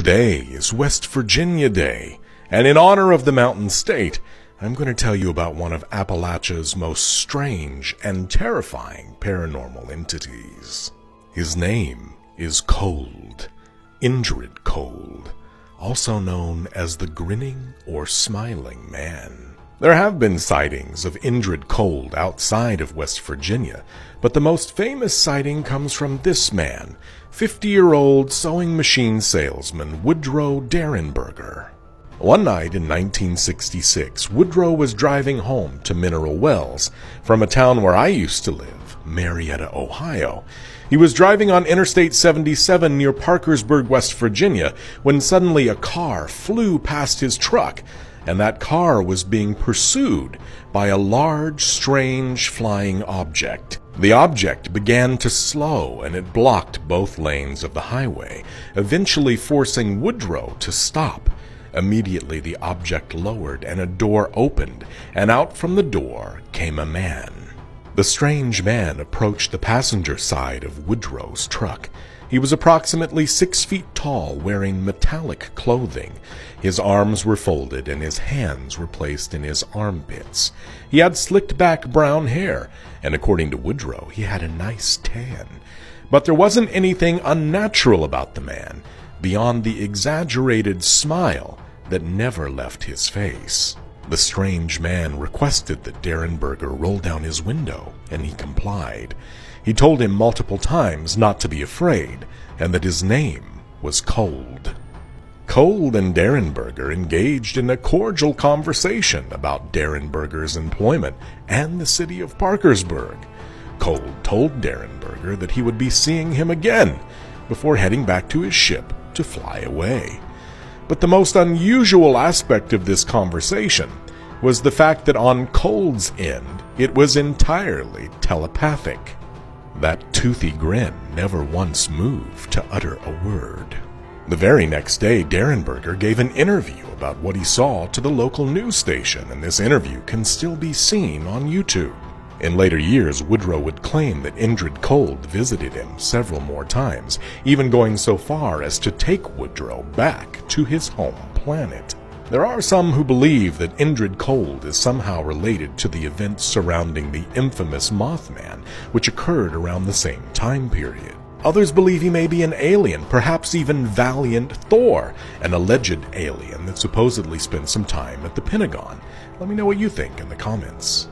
Today is West Virginia Day, and in honor of the Mountain State, I'm going to tell you about one of Appalachia's most strange and terrifying paranormal entities. His name is Cold, Indrid Cold, also known as the Grinning or Smiling Man. There have been sightings of Indrid Cold outside of West Virginia, but the most famous sighting comes from this man, 50-year-old sewing machine salesman Woodrow Derenberger. One night in 1966, Woodrow was driving home to Mineral Wells from a town where I used to live, Marietta, Ohio. He was driving on Interstate 77 near Parkersburg, West Virginia, when suddenly a car flew past his truck, and that car was being pursued by a large, strange flying object. The object began to slow, and it blocked both lanes of the highway, eventually forcing Woodrow to stop. Immediately the object lowered, and a door opened, and out from the door came a man. The strange man approached the passenger side of Woodrow's truck. He was approximately 6 feet tall, wearing metallic clothing. His arms were folded and his hands were placed in his armpits. He had slicked back brown hair, and according to Woodrow, he had a nice tan. But there wasn't anything unnatural about the man, beyond the exaggerated smile that never left his face. The strange man requested that Derenberger roll down his window, and he complied. He told him multiple times not to be afraid, and that his name was Cold. Cold and Derenberger engaged in a cordial conversation about Derenberger's employment and the city of Parkersburg. Cold told Derenberger that he would be seeing him again before heading back to his ship to fly away. But the most unusual aspect of this conversation was the fact that on Cold's end, it was entirely telepathic. That toothy grin never once moved to utter a word. The very next day, Derenberger gave an interview about what he saw to the local news station, and this interview can still be seen on YouTube. In later years, Woodrow would claim that Indrid Cold visited him several more times, even going so far as to take Woodrow back to his home planet. There are some who believe that Indrid Cold is somehow related to the events surrounding the infamous Mothman, which occurred around the same time period. Others believe he may be an alien, perhaps even Valiant Thor, an alleged alien that supposedly spent some time at the Pentagon. Let me know what you think in the comments.